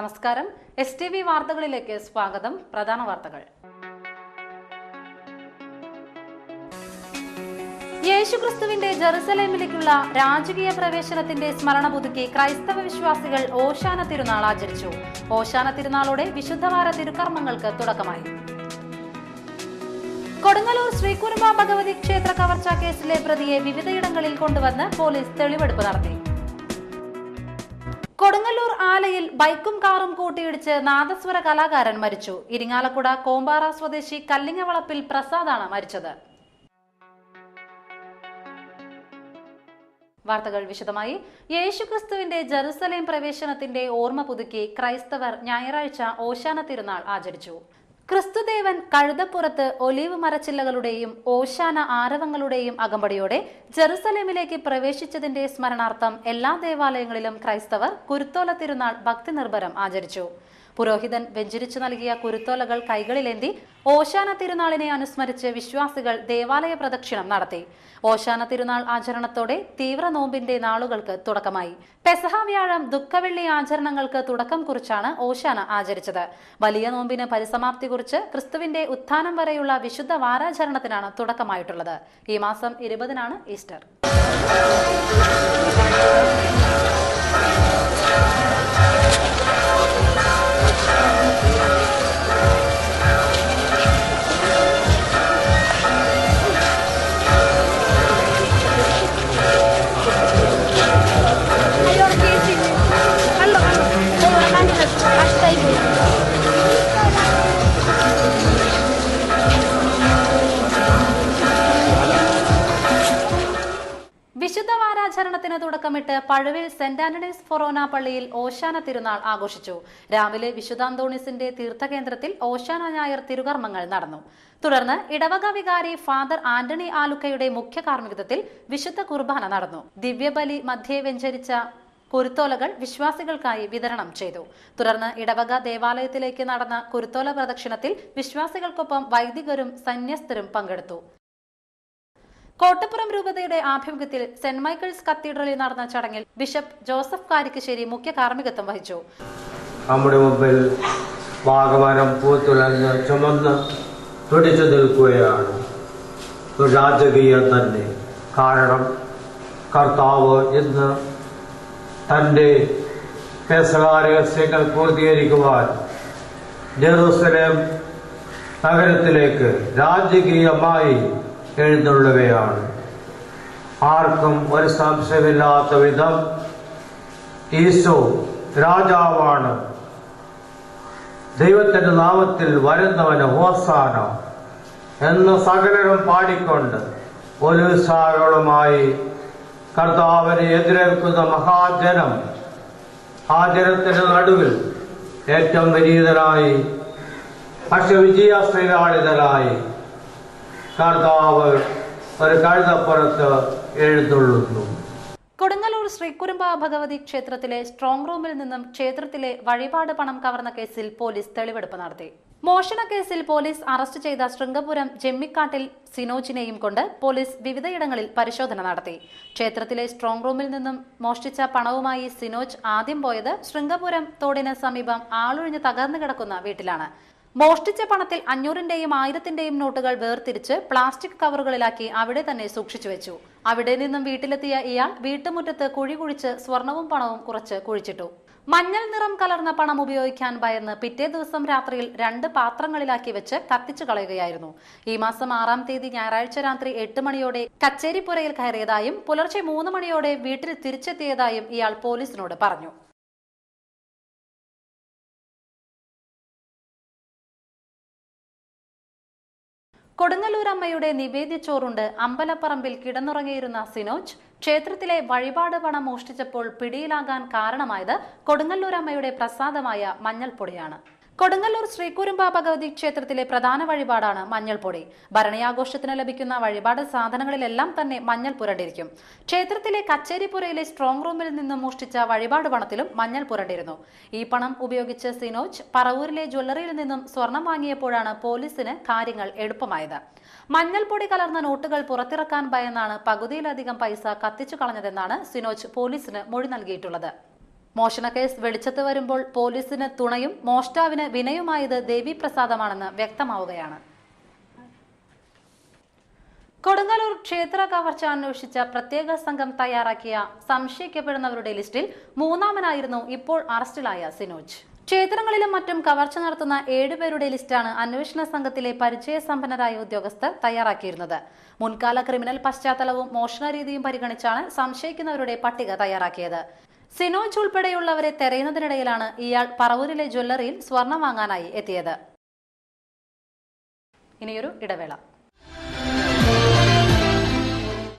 നമസ്കാരം. STV വാർത്തകളിലേക്ക് സ്വാഗതം. പ്രധാന വാർത്തകൾ. യേശുക്രിസ്തുവിന്റെ ജെറുസലേമിലേക്കുള്ള രാജകീയ പ്രവേശനത്തിന്റെ സ്മരണ പുതുക്കി ക്രൈസ്തവ വിശ്വാസികൾ ഓശാന തിരുനാൾ ആചരിച്ചു. ഓശാന തിരുനാളോടെ വിശുദ്ധവാര തിരുക്കർമ്മങ്ങൾക്ക് തുടക്കമായി. കൊടുങ്ങല്ലൂർ ശ്രീകുരുമ്പ ഭഗവതി ക്ഷേത്ര കവർച്ചാ കേസിലെ പ്രതിയെ വിവിധയിടങ്ങളിൽ കൊണ്ടുവന്ന് പോലീസ് തെളിവെടുപ്പ് നടത്തി. കൊടുങ്ങല്ലൂർ ആലയിൽ ബൈക്കും കാറും കൂട്ടിയിടിച്ച് നാദസ്വര കലാകാരൻ മരിച്ചു. ഇരിങ്ങാലക്കുട കോമ്പാറ സ്വദേശി കല്ലിങ്ങവളപ്പിൽ പ്രസാദാണ് മരിച്ചത്. വാർത്തകൾ വിശദമായി. യേശുക്രിസ്തുവിന്റെ ജെറുസലേം പ്രവേശനത്തിന്റെ ഓർമ്മ പുതുക്കി ക്രൈസ്തവർ ഞായറാഴ്ച ഓശാന തിരുനാൾ ആചരിച്ചു. ക്രിസ്തുദേവൻ കഴുതപ്പുറത്ത് ഒലീവ് മരച്ചില്ലകളുടെയും ഓശാന ആരവങ്ങളുടെയും അകമ്പടിയോടെ ജെറുസലേമിലേക്ക് പ്രവേശിച്ചതിന്റെ സ്മരണാർത്ഥം എല്ലാ ദേവാലയങ്ങളിലും ക്രൈസ്തവർ കുരുത്തോല തിരുനാൾ ഭക്തി നിർഭരം ആചരിച്ചു. പുരോഹിതൻ വെഞ്ചരിച്ചു നൽകിയ കുരുത്തോലകൾ കൈകളിലേന്തി ഓശാന തിരുനാളിനെ അനുസ്മരിച്ച് വിശ്വാസികൾ ദേവാലയ പ്രദക്ഷിണം നടത്തി. ഓശാന തിരുനാൾ ആചരണത്തോടെ തീവ്ര നോമ്പിന്റെ നാളുകൾക്ക് തുടക്കമായി. പെസഹ വ്യാഴം ദുഃഖവെള്ളി ആചരണങ്ങൾക്ക് തുടക്കം കുറിച്ചാണ് ഓശാന ആചരിച്ചത്. വലിയ നോമ്പിന് പരിസമാപ്തി കുറിച്ച് ക്രിസ്തുവിന്റെ ഉത്ഥാനം വരെയുള്ള വിശുദ്ധ വാരാചരണത്തിനാണ് തുടക്കമായിട്ടുള്ളത്. ഈ മാസം 20-നാണ് ഈസ്റ്റർ. വിശുദ്ധ വാരാചരണത്തിന് തുടക്കമിട്ട് പഴുവിൽ സെന്റ് ആന്റണീസ് ഫൊറോന പള്ളിയിൽ ഓശാന തിരുനാൾ ആഘോഷിച്ചു. രാവിലെ വിശുദ്ധ അന്തോണീസിന്റെ തീർത്ഥകേന്ദ്രത്തിൽ ഓശാന ഞായർ തിരുകർമ്മങ്ങൾ നടന്നു. തുടർന്ന് ഇടവക വികാരി ഫാദർ ആന്റണി ആലുക്കയുടെ മുഖ്യ കാർമ്മികത്വത്തിൽ വിശുദ്ധ കുർബാന നടന്നു. ദിവ്യബലി മധ്യേ വെഞ്ചരിച്ച കുരുത്തോലകൾ വിശ്വാസികൾക്കായി വിതരണം ചെയ്തു. തുടർന്ന് ഇടവക ദേവാലയത്തിലേക്ക് നടന്ന കുരുത്തോല പ്രദക്ഷിണത്തിൽ വിശ്വാസികൾക്കൊപ്പം വൈദികരും സന്യസ്തരും പങ്കെടുത്തു. കോട്ടപ്പുറം രൂപതയുടെ ആഭിമുഖ്യത്തിൽ സെന്റ് മൈക്കിൾസ് കത്തീഡ്രലിൽ നടന്ന ചടങ്ങിൽ ബിഷപ്പ് ജോസഫ് കാരിക്കശ്ശേരി മുഖ്യ കാർമ്മികത്വം വഹിച്ചു. നമ്മുടെ മുമ്പിൽ വാഗമരം പൂത്തുലഞ്ഞ് ചുമന്ന് തുടിച്ചു നിൽക്കുകയാണ്. രാജകീയം തന്നെ. കാരണം കർത്താവ് ഇന്ന് തന്റെ രഹസ്യങ്ങൾ പൂർത്തീകരിക്കുവാൻ ജെറുസലേം നഗരത്തിലേക്ക് രാജകീയമായി എഴുന്നള്ളുകയാണ്. ആർക്കും ഒരു സംശയമില്ലാത്ത വിധം ഈശോ രാജാവാണ്. ദൈവത്തിന്റെ നാമത്തിൽ വരുന്നവന് ഹോസാന എന്ന് സകലരും പാടിക്കൊണ്ട് ഒരു ഉത്സാഹങ്ങളുമായി കർത്താവിനെ എതിരേൽക്കുന്ന മഹാജനം. ആ ജനത്തിന്റെ നടുവിൽ ഏറ്റവും വിനീതനായി അക്ഷവിജയാശ്രീലാളിതനായി കർത്താവ് ഒരു കഴുതപ്പുറത്ത് എഴുന്നള്ളുന്നു. കൊടുങ്ങല്ലൂർ ശ്രീകുരുമ്പ ഭഗവതി ക്ഷേത്രത്തിലെ സ്ട്രോങ് റൂമിൽ നിന്നും ക്ഷേത്രത്തിലെ വഴിപാട് പണം കവർന്ന കേസിൽ പോലീസ് തെളിവെടുപ്പ് നടത്തി. മോഷണ കേസിൽ പോലീസ് അറസ്റ്റ് ചെയ്ത ശൃംഗപുരം ജെമ്മിക്കാട്ടിൽ സിനോജിനെയും കൊണ്ട് പോലീസ് വിവിധയിടങ്ങളിൽ പരിശോധന നടത്തി. ക്ഷേത്രത്തിലെ സ്ട്രോങ് റൂമിൽ നിന്നും മോഷ്ടിച്ച പണവുമായി സിനോജ് ആദ്യം പോയത് ശൃംഗപുരം തോടിന് സമീപം ആളൊഴിഞ്ഞ് തകർന്നു കിടക്കുന്ന വീട്ടിലാണ്. മോഷ്ടിച്ച പണത്തിൽ 500-ന്റെയും 1000-ന്റെയും നോട്ടുകൾ വേർതിരിച്ച് പ്ലാസ്റ്റിക് കവറുകളിലാക്കി അവിടെ തന്നെ സൂക്ഷിച്ചു വെച്ചു. അവിടെ നിന്നും വീട്ടിലെത്തിയ ഇയാൾ വീട്ടുമുറ്റത്ത് കുഴി കുഴിച്ച് സ്വർണവും പണവും കുറച്ച് കുഴിച്ചിട്ടു. മഞ്ഞൾ നിറം കലർന്ന പണം ഉപയോഗിക്കാൻ ഭയന്ന് പിറ്റേ ദിവസം രാത്രിയിൽ 2 പാത്രങ്ങളിലാക്കി വെച്ച് കത്തിച്ചു കളയുകയായിരുന്നു. ഈ മാസം 6-ാം തീയതി ഞായറാഴ്ച രാത്രി 8 മണിയോടെ കച്ചേരിപ്പുരയിൽ കയറിയതായും പുലർച്ചെ 3 മണിയോടെ വീട്ടിൽ തിരിച്ചെത്തിയതായും ഇയാൾ പോലീസിനോട് പറഞ്ഞു. കൊടുങ്ങല്ലൂർ അമ്മയുടെ നിവേദ്യച്ചോറുണ്ട് അമ്പലപ്പറമ്പിൽ കിടന്നുറങ്ങിയിരുന്ന സിനോജ് ക്ഷേത്രത്തിലെ വഴിപാട് പണം മോഷ്ടിച്ചപ്പോൾ പിടിയിലാകാൻ കാരണമായത് കൊടുങ്ങല്ലൂർ അമ്മയുടെ പ്രസാദമായ മഞ്ഞൾപ്പൊടിയാണ്. കൊടുങ്ങല്ലൂർ ശ്രീകുരുമ്പ ഭഗവതി ക്ഷേത്രത്തിലെ പ്രധാന വഴിപാടാണ് മഞ്ഞൾപ്പൊടി. ഭരണയാഘോഷത്തിന് ലഭിക്കുന്ന വഴിപാട് സാധനങ്ങളിലെല്ലാം തന്നെ മഞ്ഞൾ പുരണ്ടിരിക്കും. ക്ഷേത്രത്തിലെ കച്ചേരിപ്പുരയിലെ സ്ട്രോങ് റൂമിൽ നിന്നും മോഷ്ടിച്ച വഴിപാട് പണത്തിലും മഞ്ഞൾ പുരണ്ടിരുന്നു. ഈ പണം ഉപയോഗിച്ച് സിനോജ് പറവൂരിലെ ജ്വല്ലറിയിൽ നിന്നും സ്വർണം വാങ്ങിയപ്പോഴാണ് പോലീസിന് കാര്യങ്ങൾ എളുപ്പമായത്. മഞ്ഞൾപ്പൊടി കലർന്ന നോട്ടുകൾ പുറത്തിറക്കാൻ ഭയന്നാണ് പകുതിയിലധികം പൈസ കത്തിച്ചു കളഞ്ഞതെന്നാണ് സിനോജ് പോലീസിന് മൊഴി നൽകിയിട്ടുള്ളത്. മോഷണക്കേസ് വെളിച്ചത്ത് വരുമ്പോൾ പോലീസിന് തുണയും മോഷ്ടാവിന് വിനയുമായത് ദേവിപ്രസാദമാണെന്ന് വ്യക്തമാവുകയാണ്. കൊടുങ്ങല്ലൂർ ക്ഷേത്ര കവർച്ച അന്വേഷിച്ച പ്രത്യേക സംഘം തയ്യാറാക്കിയ സംശയിക്കപ്പെടുന്നവരുടെ ലിസ്റ്റിൽ മൂന്നാമനായിരുന്നു ഇപ്പോൾ അറസ്റ്റിലായ സിനോജ്. ക്ഷേത്രങ്ങളിലും മറ്റും കവർച്ച നടത്തുന്ന 7 പേരുടെ ലിസ്റ്റാണ് അന്വേഷണ സംഘത്തിലെ പരിചയസമ്പന്നരായ ഉദ്യോഗസ്ഥർ തയ്യാറാക്കിയിരുന്നത്. മുൻകാല ക്രിമിനൽ പശ്ചാത്തലവും മോഷണ രീതിയും പരിഗണിച്ചാണ് സംശയിക്കുന്നവരുടെ പട്ടിക തയ്യാറാക്കിയത്. സിനോജ് ഉൾപ്പെടെയുള്ളവരെ തെരയുന്നതിനിടയിലാണ് ഇയാൾ പറവൂരിലെ ജ്വല്ലറിയിൽ സ്വർണം വാങ്ങാനായി എത്തിയത്. ഇനിയൊരു ഇടവേള.